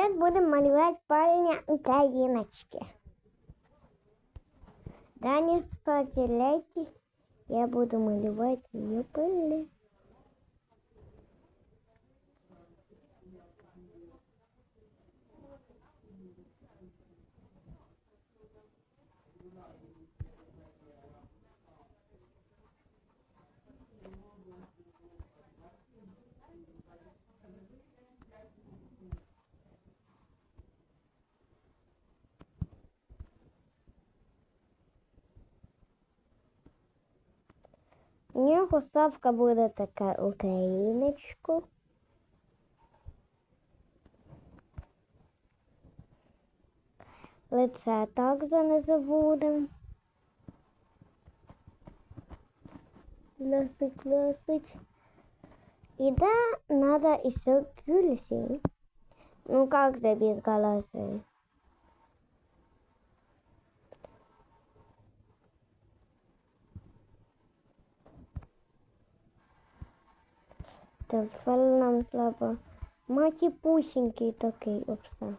Зараз будемо малювати парення україночки. Дані споділяйте, я буду малювати її пили. У нього ставка буде така україночку. Лице також не забудемо. Класить. И да, надо еще гюльси. Ну как же без голоса? Так, нам слабо. Маті пусенький такий обса.